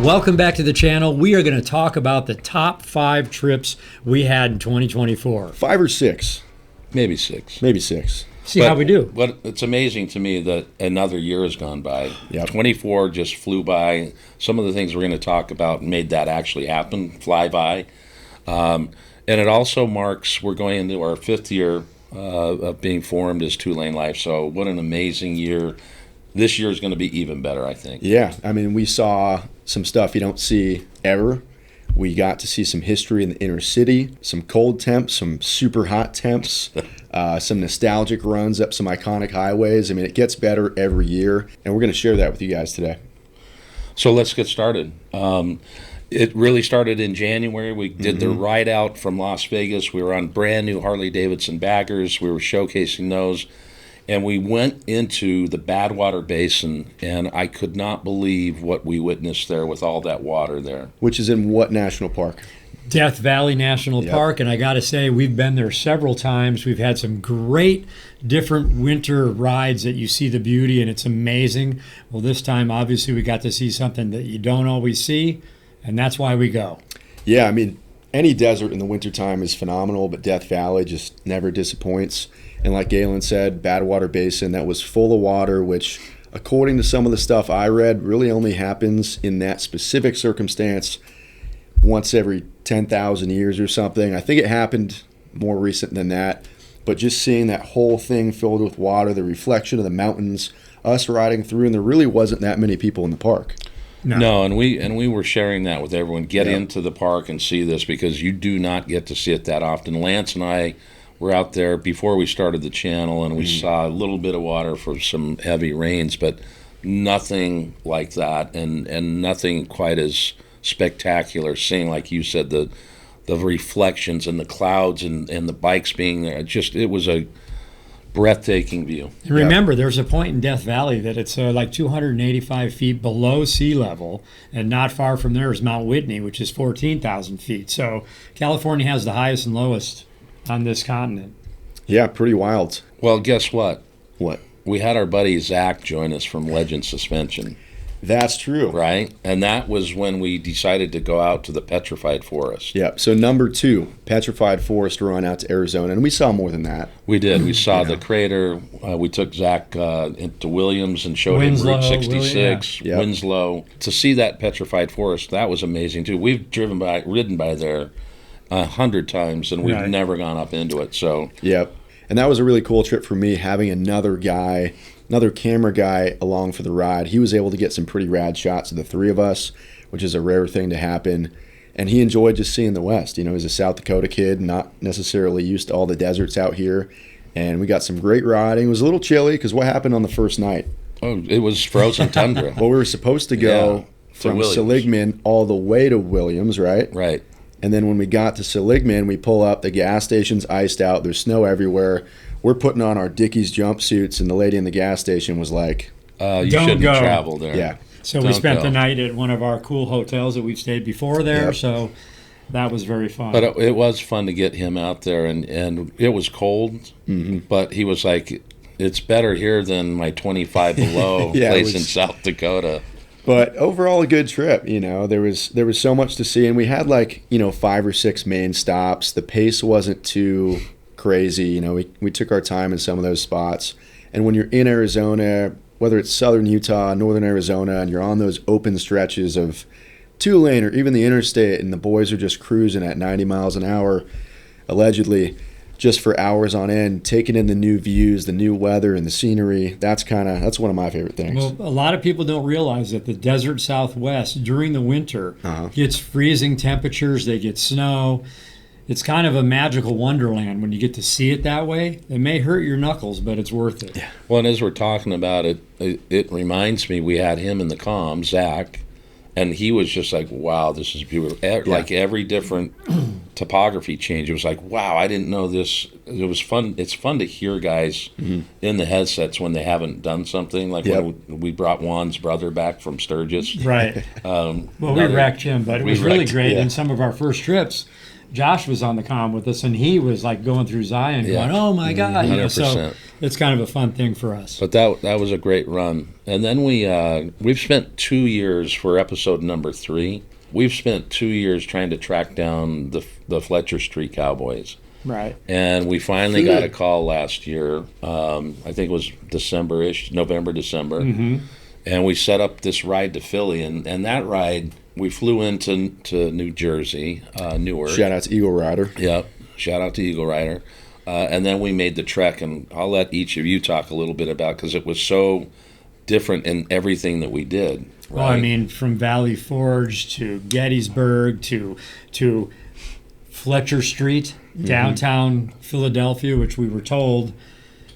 Welcome back to the channel. We are going to talk about the top 5 trips we had in 2024. 5 or 6. Maybe 6. Maybe 6. See how we do. But it's amazing to me that another year has gone by. Yep. 24 just flew by. Some of the things we're going to talk about made that actually happen, fly by. And it also marks, we're going into our 5th year of being formed as Two Lane Life. So what an amazing year. This year is going to be even better, I think. Yeah, I mean, we saw some stuff you don't see ever. We got to see some history in the inner city, some cold temps, some super hot temps, some nostalgic runs up some iconic highways. I mean, it gets better every year, and we're going to share that with you guys today. So let's get started. It really started in January. We did the ride out from Las Vegas. We were on brand new Harley-Davidson baggers. We were showcasing those. And we went into the Badwater Basin, and I could not believe what we witnessed there with all that water there. Which is in what national park? Death Valley National Park, and I got to say, we've been there several times. We've had some great different winter rides that you see the beauty, and it's amazing. Well, this time, obviously, we got to see something that you don't always see, and that's why we go. Yeah, I mean, any desert in the wintertime is phenomenal, but Death Valley just never disappoints. And like Galen said, Badwater Basin, that was full of water, which, according to some of the stuff I read, really only happens in that specific circumstance once every 10,000 years or something. I think it happened more recent than that. But just seeing that whole thing filled with water, the reflection of the mountains, us riding through, and there really wasn't that many people in the park. No, and we were sharing that with everyone. Get into the park and see this, because you do not get to see it that often. Lance and I were out there before we started the channel, and we saw a little bit of water for some heavy rains, but nothing like that, and nothing quite as spectacular. Seeing, like you said, the reflections and the clouds and the bikes being there. It was a breathtaking view. And remember, there's a point in Death Valley that it's like 285 feet below sea level, and not far from there is Mount Whitney, which is 14,000 feet. So California has the highest and lowest on this continent. Yeah, pretty wild. Well, guess what? What? We had our buddy Zach join us from Legend Suspension. That's true. Right? And that was when we decided to go out to the Petrified Forest. Yep. So number 2, Petrified Forest run out to Arizona, and we saw more than that. We did. We saw the crater. We took Zach into Williams and showed him Route 66, Winslow. To see that Petrified Forest, that was amazing too. We've ridden by there 100 times, and we've never gone up into it. So yep. And that was a really cool trip for me, having another camera guy along for the ride. He was able to get some pretty rad shots of the 3 of us, which is a rare thing to happen. And he enjoyed just seeing the West. You know, he's a South Dakota kid, not necessarily used to all the deserts out here. And we got some great riding. It was a little chilly, because what happened on the first night? Oh, it was frozen tundra. Well, we were supposed to go from Seligman all the way to Williams, right? Right. And then when we got to Seligman, we pull up, the gas station's iced out, there's snow everywhere. We're putting on our Dickies jumpsuits, and the lady in the gas station was like, you shouldn't travel there. Yeah. So we spent the night at one of our cool hotels that we've stayed before there, so that was very fun. But it was fun to get him out there, and it was cold, but he was like, it's better here than my 25 below place in South Dakota. But overall, a good trip. You know, there was so much to see, and we had 5 or 6 main stops. The pace wasn't too crazy. You know, we took our time in some of those spots. And when you're in Arizona, whether it's southern Utah, northern Arizona, and you're on those open stretches of 2-lane or even the interstate, and the boys are just cruising at 90 miles an hour, allegedly, just for hours on end, taking in the new views, the new weather, and the scenery. That's one of my favorite things. Well, a lot of people don't realize that the desert Southwest during the winter gets freezing temperatures. They get snow. It's kind of a magical wonderland when you get to see it that way. It may hurt your knuckles, but it's worth it. Yeah. Well, and as we're talking about it, it reminds me, we had him in the comm, Zach, and he was just like, wow, this is beautiful. Like every different topography change, it was like, wow, I didn't know this. It was fun. It's fun to hear guys in the headsets when they haven't done something. Like when we brought Juan's brother back from Sturgis. Right. Well, we wrecked him, but it was really great. In some of our first trips, Josh was on the comm with us, and he was like going through Zion, going, "Oh my God!" You know, so 100%. it's kind of a fun thing for us. But that was a great run. And then we've spent 2 years for episode number 3. We've spent 2 years trying to track down the Fletcher Street Cowboys. Right. And we finally got a call last year. I think it was December-ish, November, December. Mm-hmm. And we set up this ride to Philly. And that ride, we flew into New Jersey, Newark. Shout out to EagleRider. Yep. Shout out to EagleRider. And then we made the trek, and I'll let each of you talk a little bit about, because it was so different in everything that we did. Right? Well, I mean, from Valley Forge to Gettysburg to Fletcher Street, downtown Philadelphia, which we were told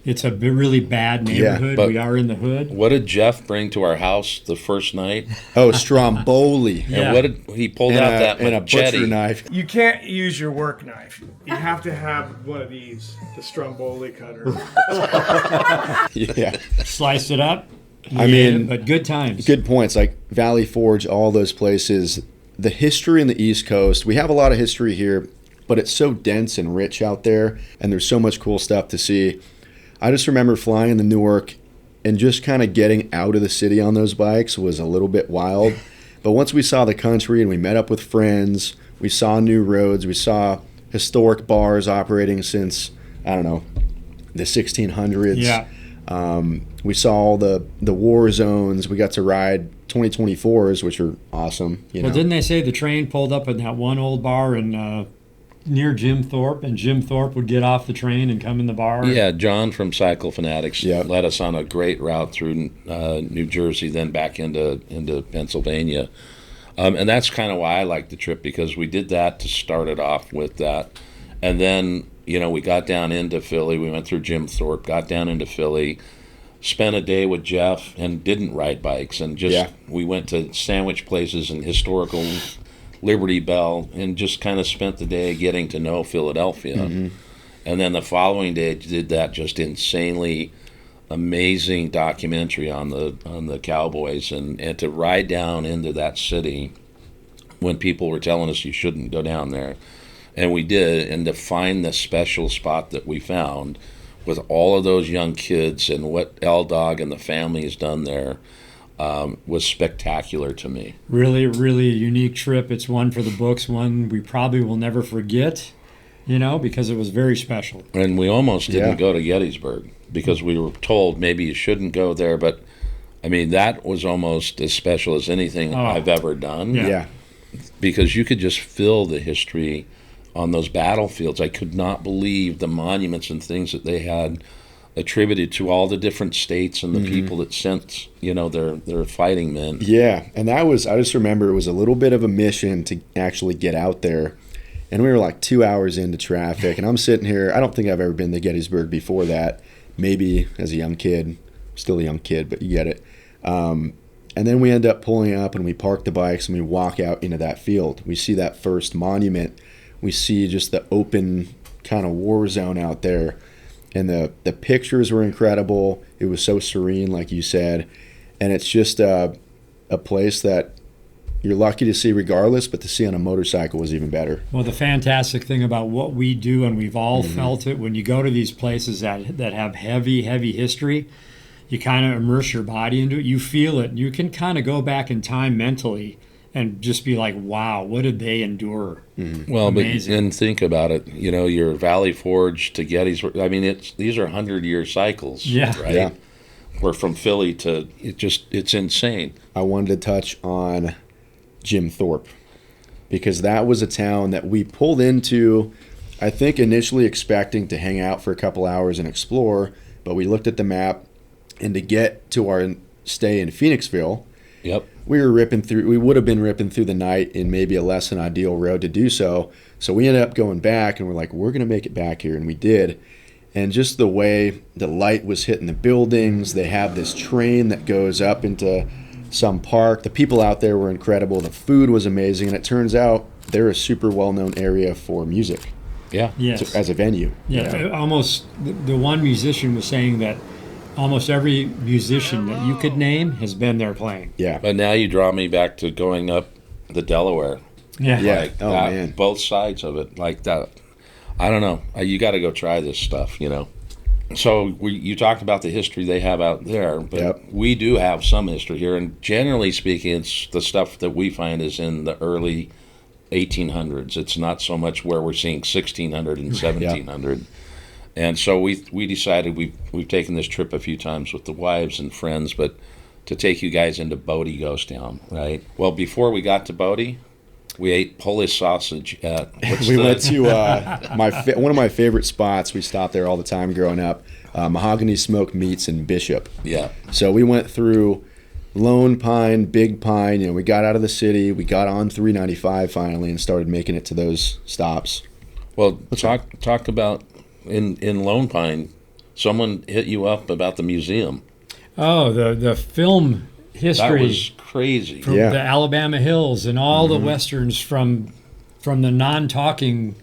it's a really bad neighborhood. but we are in the hood. What did Jeff bring to our house the first night? Oh, Stromboli. Yeah. And what did he pulled out that and a machete? butcher knife. You can't use your work knife. You have to have one of these, the Stromboli cutter. Yeah. Sliced it up. I mean, but good times. Good points. Like Valley Forge, all those places. The history in the East Coast, we have a lot of history here, but it's so dense and rich out there, and there's so much cool stuff to see. I just remember flying into Newark and just kind of getting out of the city on those bikes was a little bit wild. But once we saw the country and we met up with friends, we saw new roads, we saw historic bars operating since, I don't know, the 1600s. Yeah. We saw all the war zones. We got to ride 2024s, which are awesome. Well, didn't they say the train pulled up in that one old bar in near Jim Thorpe, and Jim Thorpe would get off the train and come in the bar? Yeah, John from Cycle Fanatics Yep. led us on a great route through New Jersey, then back into Pennsylvania. And that's kind of why I like the trip, because we did that to start it off with that. And then, we got down into Philly. We went through Jim Thorpe, got down into Philly, spent a day with Jeff, and didn't ride bikes. And we went to sandwich places and historical Liberty Bell, and just kind of spent the day getting to know Philadelphia. Mm-hmm. And then the following day did that just insanely amazing documentary on the Cowboys, and to ride down into that city when people were telling us you shouldn't go down there. And we did, and to find the special spot that we found with all of those young kids and what L-Dog and the family has done there was spectacular to me. Really, really a unique trip. It's one for the books, one we probably will never forget, because it was very special. And we almost didn't go to Gettysburg because we were told maybe you shouldn't go there, but I mean, that was almost as special as anything I've ever done. Yeah. Because you could just feel the history on those battlefields. I could not believe the monuments and things that they had attributed to all the different states and the people that sent, their fighting men. Yeah, and I just remember it was a little bit of a mission to actually get out there. And we were like 2 hours into traffic, and I'm sitting here. I don't think I've ever been to Gettysburg before that. Maybe as a young kid, still a young kid, but you get it. And then we end up pulling up, and we park the bikes, and we walk out into that field. We see that first monument. We see just the open kind of war zone out there. And the pictures were incredible. It was so serene, like you said. And it's just a place that you're lucky to see regardless, but to see on a motorcycle was even better. Well, the fantastic thing about what we do, and we've all felt it, when you go to these places that have heavy, heavy history, you kind of immerse your body into it. You feel it. You can kind of go back in time mentally and just be like, wow, what did they endure? Well, Amazing. And think about it. Your Valley Forge to Gettysburg. I mean, these are 100-year cycles. Yeah. Right. Yeah. We're from Philly to it's insane. I wanted to touch on Jim Thorpe because that was a town that we pulled into, I think initially expecting to hang out for a couple hours and explore, but we looked at the map, and to get to our stay in Phoenixville, we would have been ripping through the night in maybe a less than ideal road to do so. So we ended up going back, and we're like, we're going to make it back here, and we did. And just the way the light was hitting the buildings, they have this train that goes up into some park. The people out there were incredible. The food was amazing, and it turns out they're a super well-known area for music. Yeah. Yes. As a venue. Yeah. Almost the one musician was saying that almost every musician that you could name has been there playing. Yeah. But now you draw me back to going up the Delaware. Yeah. Yeah. Like Oh, that, man. both sides of it, like that. I don't know. You got to go try this stuff, you know. So you talked about the history they have out there, but Yep. we do have some history here. And generally speaking, it's the stuff that we find is in the early 1800s. It's not so much where we're seeing 1600 and 1700. And so we decided we've taken this trip a few times with the wives and friends, but to take you guys into Bodie Ghost Town, right? Well, before we got to Bodie, we ate Polish sausage at Went to one of my favorite spots. We stopped there all the time growing up. Mahogany Smoked Meats in Bishop. Yeah. So we went through Lone Pine, Big Pine. You know, we got out of the city. We got on 395 finally and started making it to those stops. Well, talk about in Lone Pine, someone hit you up about the museum. Oh, the film history. That was crazy. From the Alabama hills and all the westerns from the non-talking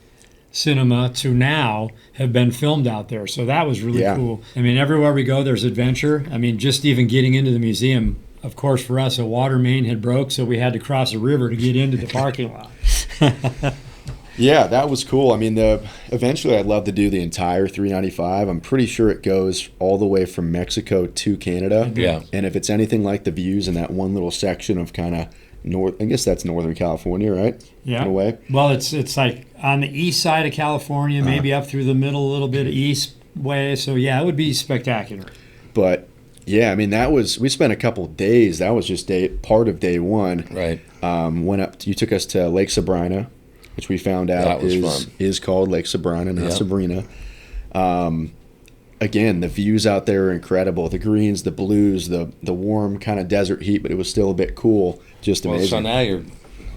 cinema to now have been filmed out there. So that was really cool. I mean, everywhere we go, there's adventure. I mean, just even getting into the museum, of course, for us, a water main had broke, so we had to cross a river to get into the parking lot. Yeah, that was cool. I mean, eventually I'd love to do the entire 395. I'm pretty sure it goes all the way from Mexico to Canada. Yeah. And if it's anything like the views in that one little section of kind of north, I guess that's Northern California, right? Yeah. In a way. Well, it's like on the east side of California, maybe up through the middle a little bit east way. So, yeah, it would be spectacular. But, yeah, I mean, we spent a couple of days. That was just part of day one. Right. Went up, you took us to Lake Sabrina, which we found out is called Lake Sabrina, not Sabrina. Again, the views out there are incredible. The greens, the blues, the warm kind of desert heat, but it was still a bit cool. Just amazing. Well, so now you're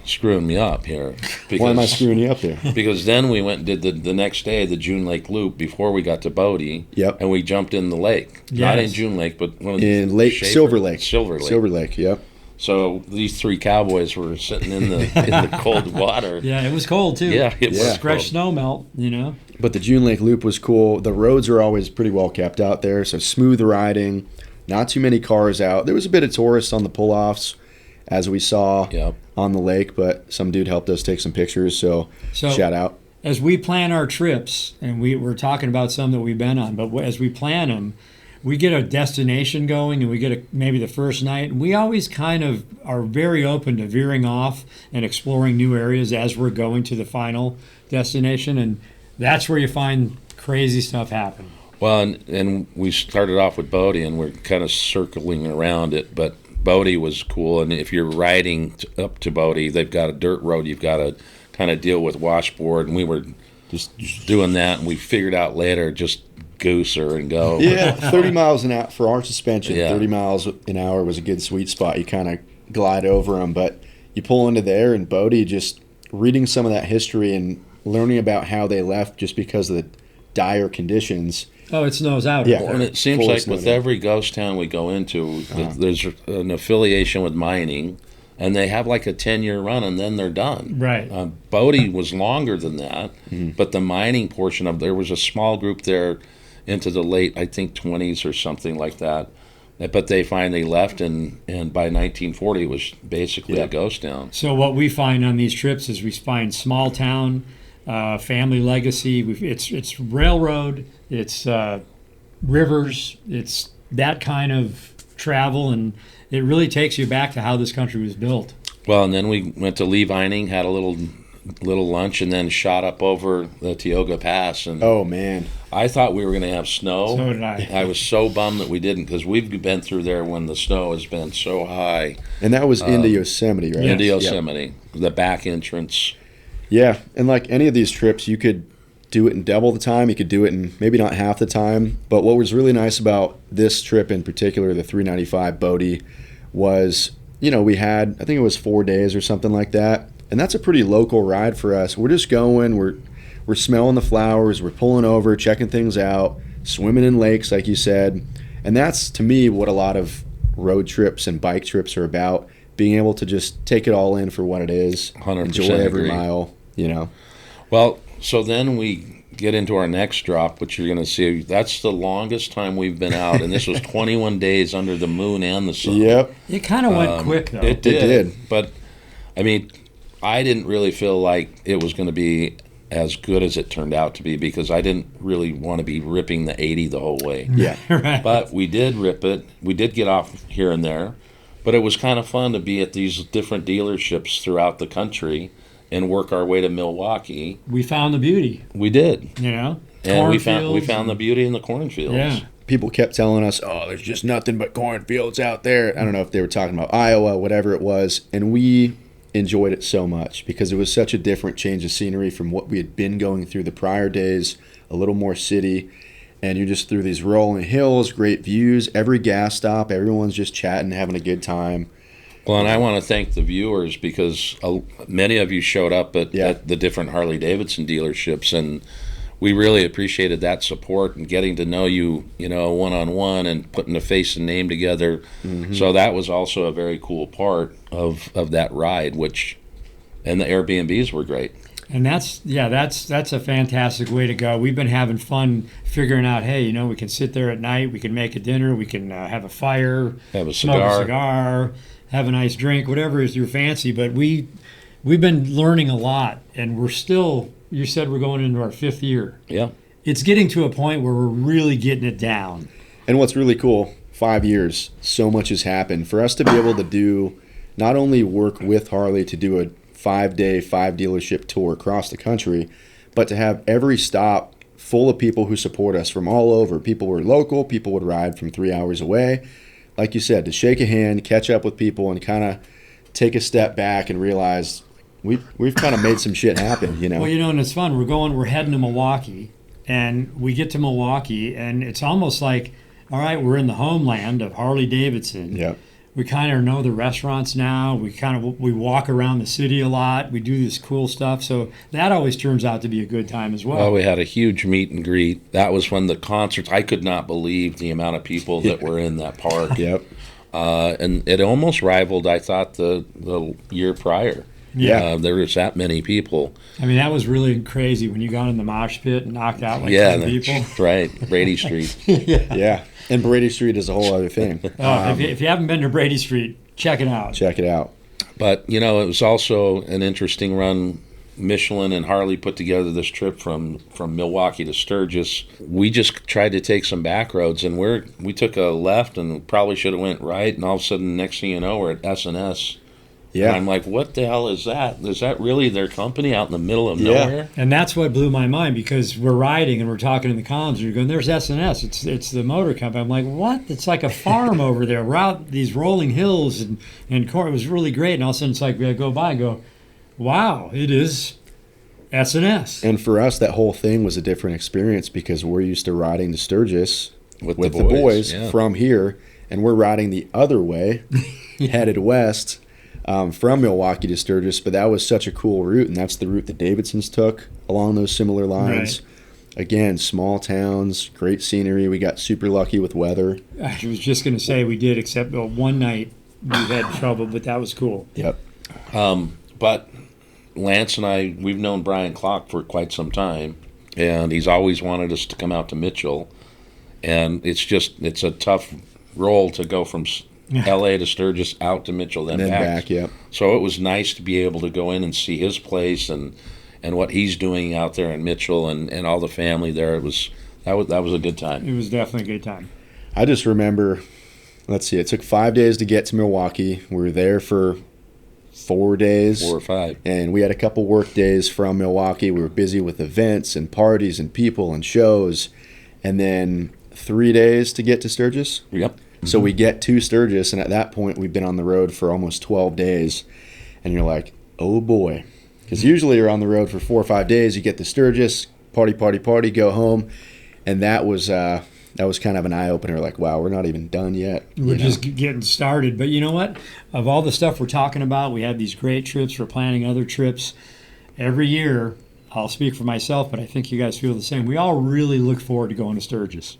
screwing me up here. Because, why am I screwing you up there? Because then we went and did the next day the June Lake Loop before we got to Bodie. Yep. And we jumped in the lake. Yes. Not in June Lake, but one of In Lake Silver Lake. Silver Lake. Silver Lake, yep. So these three cowboys were sitting in the cold water. Yeah, it was cold, too. Yeah, it was Fresh cold. snow melt, you know. But the June Lake Loop was cool. The roads are always pretty well kept out there, so smooth riding, not too many cars out. There was a bit of tourists on the pull-offs, as we saw on the lake, but some dude helped us take some pictures, so shout out. As we plan our trips, and we're talking about some that we've been on, but as we plan them, we get a destination going and we get maybe the first night. And we always kind of are very open to veering off and exploring new areas as we're going to the final destination. And that's where you find crazy stuff happen. Well, and we started off with Bodie, and we're kind of circling around it. But Bodie was cool. And if you're riding up to Bodie, they've got a dirt road. You've got to kind of deal with washboard. And we were just doing that. And we figured out later just goose her and go. Yeah, 30 miles an hour for our suspension. Yeah. 30 miles an hour was a good sweet spot. You kind of glide over them, but you pull into there, and Bodie, just reading some of that history and learning about how they left just because of the dire conditions. Oh, it snows out. Yeah. There. And it seems Fully like with snowed in. every ghost town we go into, there's an affiliation with mining, and they have like a 10-year run, and then they're done. Right. Bodie was longer than that, but the mining portion of there was a small group there into the late, I think, 20s or something like that. But they finally left, and by 1940 it was basically a ghost town. So what we find on these trips is we find small town, family legacy. It's railroad, it's rivers, it's that kind of travel, and it really takes you back to how this country was built. Well, and then we went to Lee Vining, had a little lunch, and then shot up over the Tioga Pass. And Oh, man. I thought we were going to have snow. So did I. I was so bummed that we didn't, because we've been through there when the snow has been so high. And that was into Yosemite, right? Into Yep. Yosemite, the back entrance. Yeah, and like any of these trips, you could do it in double the time. You could do it in maybe not half the time. But what was really nice about this trip in particular, the 395 Bodie, was, we had, I think it was 4 days or something like that. And that's a pretty local ride for us. We're just going, we're smelling the flowers, we're pulling over, checking things out, swimming in lakes, like you said. And that's, to me, what a lot of road trips and bike trips are about, being able to just take it all in for what it is, 100% enjoy every agree. mile, Well, so then we get into our next drop, which you're going to see. That's the longest time we've been out, and this was 21 days under the moon and the sun. Yep. It kind of went quick, though. It did. But, I mean, I didn't really feel like it was going to be as good as it turned out to be because I didn't really want to be ripping the 80 the whole way. Yeah. Right. But we did rip it. We did get off here and there. But it was kind of fun to be at these different dealerships throughout the country and work our way to Milwaukee. We found the beauty, We did. you know? And we found Cornfields the beauty in the cornfields. Yeah. People kept telling us, oh, there's just nothing but cornfields out there. I don't know if they were talking about Iowa, whatever it was. And we enjoyed it so much because it was such a different change of scenery from what we had been going through the prior days, a little more city. And you're just through these rolling hills, great views, every gas stop, everyone's just chatting, having a good time. Well, and I want to thank the viewers because many of you showed up at the different Harley-Davidson dealerships, and we really appreciated that support and getting to know you, one-on-one and putting a face and name together. Mm-hmm. So that was also a very cool part of that ride, and the Airbnbs were great. And that's a fantastic way to go. We've been having fun figuring out, hey, we can sit there at night, we can make a dinner, we can have a fire, have a smoke a cigar, have a nice drink, whatever is your fancy. But we've been learning a lot, and we're still, you said we're going into our 5th year. Yeah. It's getting to a point where we're really getting it down. And what's really cool, 5 years, so much has happened. For us to be able to do, not only work with Harley to do a 5-day, 5-dealership tour across the country, but to have every stop full of people who support us from all over. People were local, people would ride from 3 hours away. Like you said, to shake a hand, catch up with people, and kind of take a step back and realize we've kind of made some shit happen, Well, and it's fun. We're heading to Milwaukee, and we get to Milwaukee, and it's almost like, all right, we're in the homeland of Harley-Davidson. Yeah. We kind of know the restaurants now. We walk around the city a lot. We do this cool stuff. So that always turns out to be a good time as well. Well, we had a huge meet and greet. That was when the concerts, I could not believe the amount of people that were in that park. Yep. And it almost rivaled, I thought, the year prior. Yeah. There was that many people. I mean, that was really crazy when you got in the mosh pit and knocked out like 10 people. Right. Brady Street. Yeah. And Brady Street is a whole other thing. If you haven't been to Brady Street, check it out. Check it out. But, it was also an interesting run. Michelin and Harley put together this trip from Milwaukee to Sturgis. We just tried to take some back roads, and we took a left and probably should have went right, and all of a sudden, next thing you know, we're at S&S. Yeah. And I'm like, what the hell is that? Is that really their company out in the middle of nowhere? And that's what blew my mind, because we're riding and we're talking in the comms, and you're going, there's S&S. It's the motor company. I'm like, what? It's like a farm over there. We're out these rolling hills and corn. It was really great. And all of a sudden, it's like, I go by and go, wow, it is S&S. And for us, that whole thing was a different experience because we're used to riding to Sturgis with the boys from here, and we're riding the other way, headed west. From Milwaukee to Sturgis, but that was such a cool route, and that's the route the Davidsons took along those similar lines. Right. Again, small towns, great scenery. We got super lucky with weather. I was just going to say we did, except one night we had trouble, but that was cool. Yep. But Lance and I, we've known Brian Klock for quite some time, and he's always wanted us to come out to Mitchell, and it's a tough role to go from L.A. to Sturgis, out to Mitchell, then back. Yep. So it was nice to be able to go in and see his place and what he's doing out there in Mitchell and all the family there. That was a good time. It was definitely a good time. I just remember, let's see, it took 5 days to get to Milwaukee. We were there for 4 days. 4 or 5. And we had a couple work days from Milwaukee. We were busy with events and parties and people and shows. And then 3 days to get to Sturgis. Yep. So we get to Sturgis, and at that point, we've been on the road for almost 12 days. And you're like, oh, boy. Because usually you're on the road for 4 or 5 days. You get to Sturgis, party, go home. And that was kind of an eye-opener. Like, wow, we're not even done yet. We're just getting started. But you know what? Of all the stuff we're talking about, we have these great trips. We're planning other trips. Every year, I'll speak for myself, but I think you guys feel the same. We all really look forward to going to Sturgis.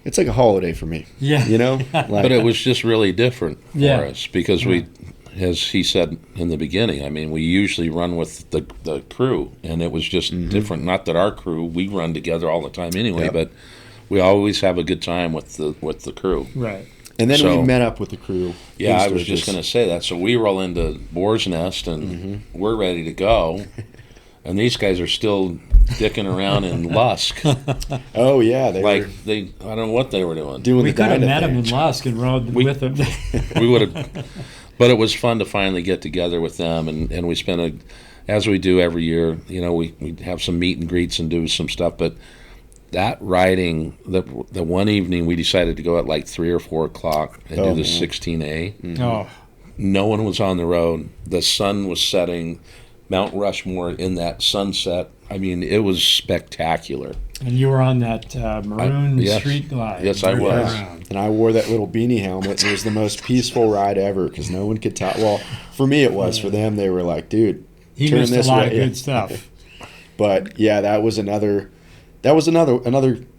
It's like a holiday for me. Yeah. But it was just really different for us because we, as he said in the beginning, I mean, we usually run with the crew, and it was just different. Not that our crew, we run together all the time anyway, but we always have a good time with the crew. Right. And then So- we met up with the crew. Yeah, I in was just Sturgis. going to say that. So we roll into Boar's Nest, and we're ready to go. And these guys are still dicking around in Lusk. Oh yeah, they Like, were I don't know what they were doing. doing We the could have Dyna met thing. him in Lusk and rode with him. We would have, but it was fun to finally get together with them, and we spent as we do every year. You know, we have some meet and greets and do some stuff. But that riding, the one evening we decided to go at like 3 or 4 o'clock and do the 16A. Oh, No one was on the road. The sun was setting. Mount Rushmore in that sunset. I mean, it was spectacular. and you were on that maroon yes. street glide. Yes, I right was. around. And I wore that little beanie helmet. It was the most peaceful ride ever because no one could tell. Well, for me it was. For them, they were like, "Dude, He turn missed a this lot way." of good stuff. But yeah, that was another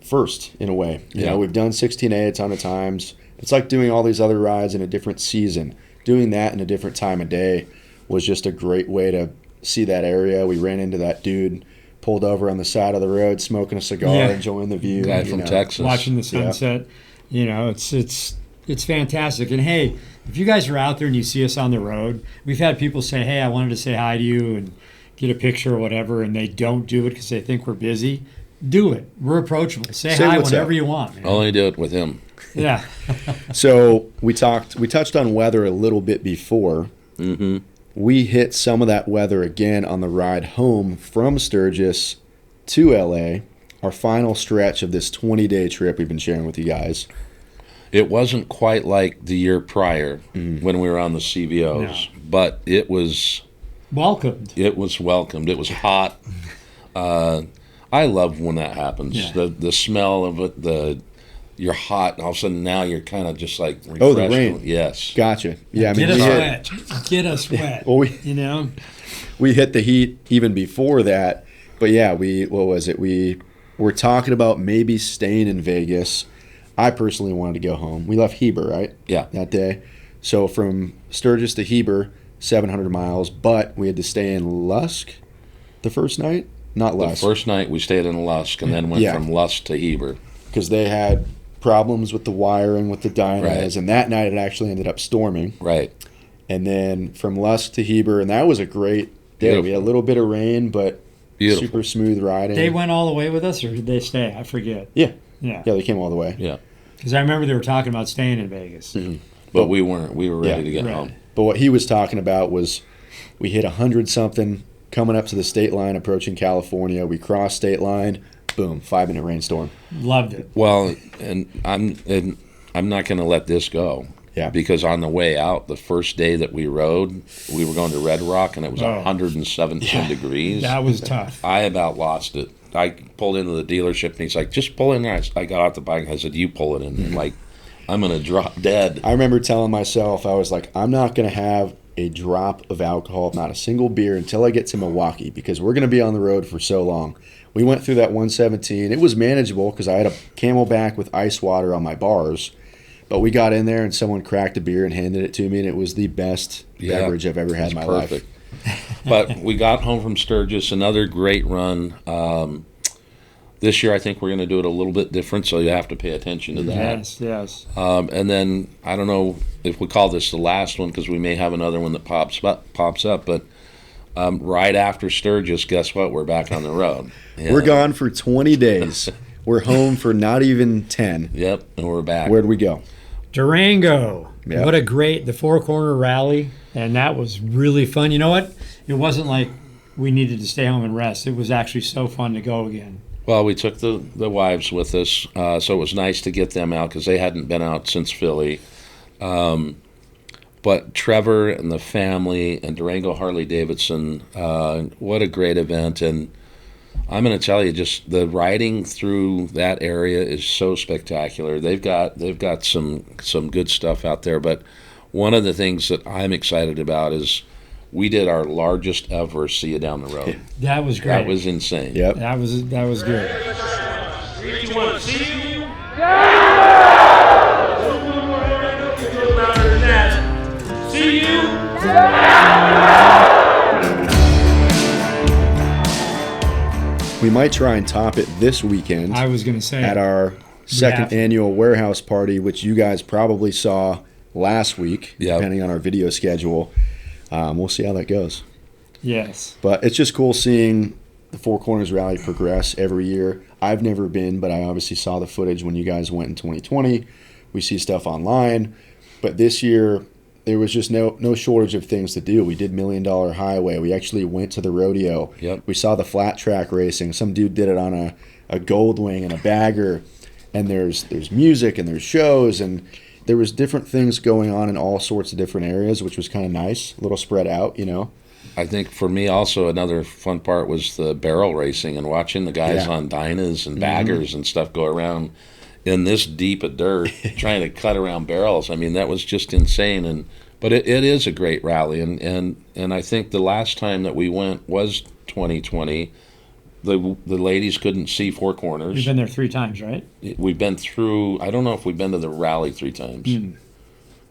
first in a way. You Yeah. know, we've done 16A a ton of times. It's like doing all these other rides in a different season. Doing that in a different time of day was just a great way to see that area. We ran into that dude, pulled over on the side of the road, smoking a cigar, Yeah. enjoying the view. Guy you from know. Texas. Watching the sunset, you know, it's fantastic. And hey, if you guys are out there and you see us on the road, we've had people say, "Hey, I wanted to say hi to you and get a picture or whatever," and they don't do it because they think we're busy. Do it. We're approachable. Say hi what's whenever up. you want. Man. Only do it with him. Yeah. So we touched on weather a little bit before. Mm-hmm. We hit some of that weather again on the ride home from Sturgis to LA, our final stretch of this 20-day trip we've been sharing with you guys. It wasn't quite like the year prior when we were on the CVOs, but it was Welcomed. welcomed. It was hot. I love when that happens. Yeah. The smell of it. You're hot, and all of a sudden now you're kind of just like refreshed. Oh, the rain. Yes. Gotcha. Yeah, I mean, Get us we hit, wet. Get us wet. well, You know? we hit the heat even before that. But yeah, what was it? We were talking about maybe staying in Vegas. I personally wanted to go home. We left Heber, right? Yeah. That day. So from Sturgis to Heber, 700 miles, but we had to stay in Lusk the first night. Not The Lusk. first night we stayed in Lusk, and then went Yeah. from Lusk to Heber. Because they had problems with the wiring with the dynos, Right. and that night it actually ended up storming. Right. And then from Lusk to Heber, and that was a great day. Beautiful. We had a little bit of rain, but Beautiful. super smooth riding. They went all the way with us, or did they stay? I forget. Yeah. Yeah. Yeah, they came all the way. Yeah. Because I remember they were talking about staying in Vegas. But we weren't. We were ready Yeah. to get Right. home. But what he was talking about was we hit 100-something coming up to the state line, approaching California. We crossed state line, boom, 5-minute rainstorm. Loved it. Well, and I'm not going to let this go. Yeah. Because on the way out, the first day that we rode, we were going to Red Rock, and it was Oh. 117 degrees. That was tough. I about lost it. I pulled into the dealership, and he's like, "Just pull in there." I got off the bike. I said, "You pull it in." Like, I'm going to drop dead. I remember telling myself, I was like, I'm not going to have a drop of alcohol, not a single beer, until I get to Milwaukee, because we're going to be on the road for so long. We went through that 117. It was manageable because I had a Camelback with ice water on my bars. But we got in there and someone cracked a beer and handed it to me, and it was the best Yeah, beverage I've ever had in my life. But we got home from Sturgis, another great run. This year, I think we're going to do it a little bit different, so you have to pay attention to that. Yes, yes. And then I don't know if we call this the last one, because we may have another one that pops up. But right after Sturgis, guess what? We're back on the road. Yeah. We're gone for 20 days. We're home for not even 10. Yep, and we're back. Where'd we go? Durango. Yeah. What a great, the Four Corner Rally. And that was really fun. You know what? It wasn't like we needed to stay home and rest. It was actually so fun to go again. Well, we took the wives with us, so it was nice to get them out because they hadn't been out since Philly. But Trevor and the family and Durango Harley-Davidson, what a great event. And I'm going to tell you, just the riding through that area is so spectacular. They've got some good stuff out there. But one of the things that I'm excited about is we did our largest ever See You Down the Road. That was great. That was insane. Yep. That was good. 3, 2, 1, see you. See you. We might try and top it this weekend I was going to say at our second annual warehouse party, which you guys probably saw last week, Yep. depending on our video schedule. We'll see how that goes. Yes. But it's just cool seeing the Four Corners Rally progress every year. I've never been, but I obviously saw the footage when you guys went in 2020. We see stuff online. But this year, there was just no shortage of things to do. We did $1 Million Highway. We actually went to the rodeo. Yep. We saw the flat track racing. Some dude did it on a gold wing and a bagger. And there's music and there's shows. And there was different things going on in all sorts of different areas, which was kind of nice. A little spread out, you know. I think for me also another fun part was the barrel racing and watching the guys on dynas and baggers and stuff go around in this deep of dirt trying to cut around barrels. I mean, that was just insane. But it is a great rally. And I think the last time that we went was 2020. The ladies couldn't see Four Corners. You've been there 3 times, right? We've been through, I don't know if we've been to the rally 3 times.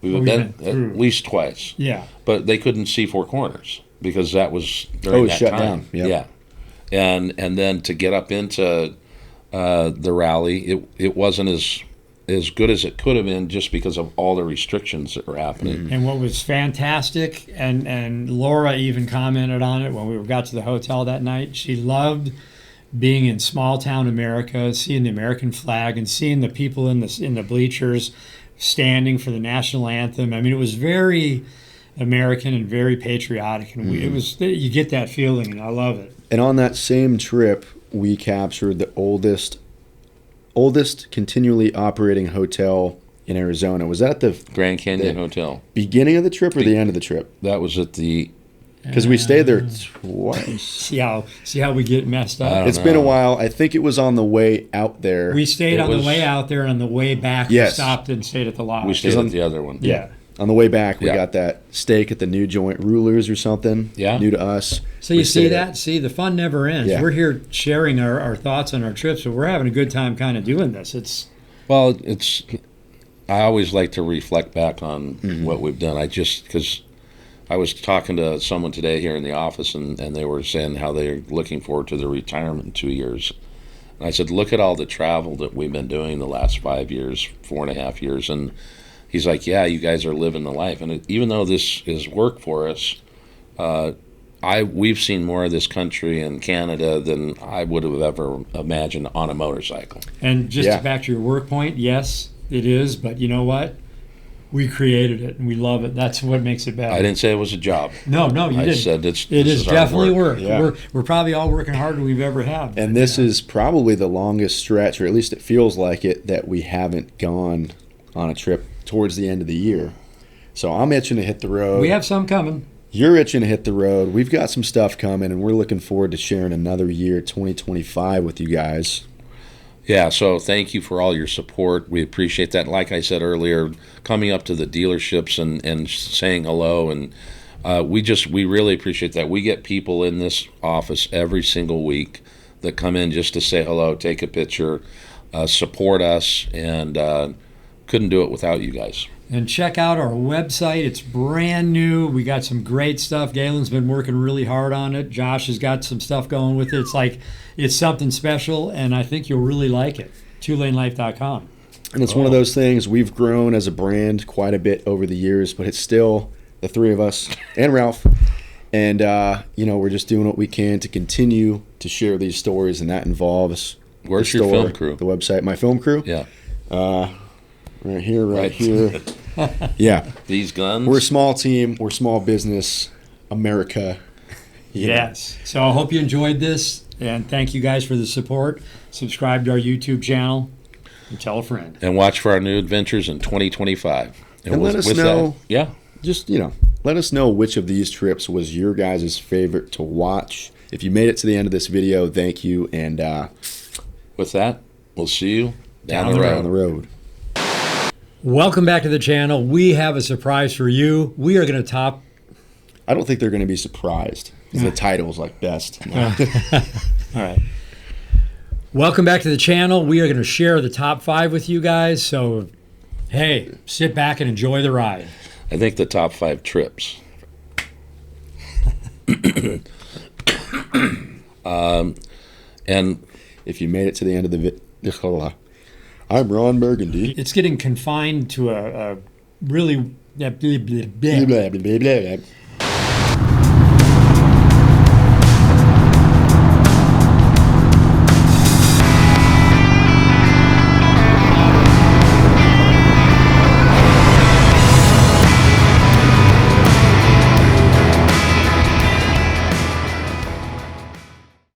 We've been been at least twice. Yeah. But they couldn't see Four Corners because that was during that shut time. down. Yep. Yeah. And then to get up into the rally, it wasn't as good as it could have been just because of all the restrictions that were happening. And what was fantastic, and Laura even commented on it when we got to the hotel that night, she loved being in small town America, seeing the American flag and seeing the people in the bleachers standing for the national anthem. I mean, it was very American and very patriotic, and you get that feeling, and I love it. And on that same trip, we captured the oldest continually operating hotel in Arizona. Was that at the Grand Canyon Hotel. beginning of the trip or the end of the trip? That was at the... Because we stayed there twice. See how we get messed up. It's been a while. I think it was on the way out there. We stayed on the way out there, and on the way back, we stopped and stayed at the lodge. We stayed at the other one. Yeah. On the way back, we got that steak at the New Joint Rulers or something. Yeah. New to us. So you see that? See, the fun never ends. Yeah. We're here sharing our thoughts on our trips, but we're having a good time kind of doing this. I always like to reflect back on what we've done. Because I was talking to someone today here in the office, and they were saying how they're looking forward to their retirement in 2 years. And I said, look at all the travel that we've been doing the last 5 years, 4.5 years. And he's like, yeah, you guys are living the life. And even though this is work for us, we've seen more of this country and Canada than I would have ever imagined on a motorcycle. And just back to your work point, yes, it is. But you know what? We created it, and we love it. That's what makes it better. I didn't say it was a job. No, you didn't. I said it is definitely work. Yeah. We're probably all working harder than we've ever had. And this is probably the longest stretch, or at least it feels like it, that we haven't gone on a trip towards the end of the year. So I'm itching to hit the road. We have some coming. You're itching to hit the road. We've got some stuff coming, and we're looking forward to sharing another year, 2025, with you guys. Yeah, so thank you for all your support. We appreciate that. Like I said earlier, coming up to the dealerships and saying hello, and we really appreciate that. We get people in this office every single week that come in just to say hello, take a picture, support us, and couldn't do it without you guys. And check out our website. It's brand new. We got some great stuff. Galen's been working really hard on it. Josh has got some stuff going with it. It's something special, and I think you'll really like it. twolanelife.com. And it's one of those things, we've grown as a brand quite a bit over the years, but it's still the three of us and Ralph. And, we're just doing what we can to continue to share these stories, and that involves Where's the your store, film crew? The website. My film crew? Yeah. Right here. Yeah. These guns? We're a small team. We're small business. America. Yes. So I hope you enjoyed this, and thank you guys for the support. Subscribe to our YouTube channel and tell a friend. And watch for our new adventures in 2025. And let us know. Yeah. Just, let us know which of these trips was your guys' favorite to watch. If you made it to the end of this video, thank you. And with that, we'll see you down the road. Welcome back to the channel. We have a surprise for you. We are going to top... I don't think they're going to be surprised. The title's best. All right. Welcome back to the channel. We are going to share the top 5 with you guys. So, hey, sit back and enjoy the ride. I think the top 5 trips. And if you made it to the end of the video, I'm Ron Burgundy. It's getting confined to a really... Blah, blah, blah, blah.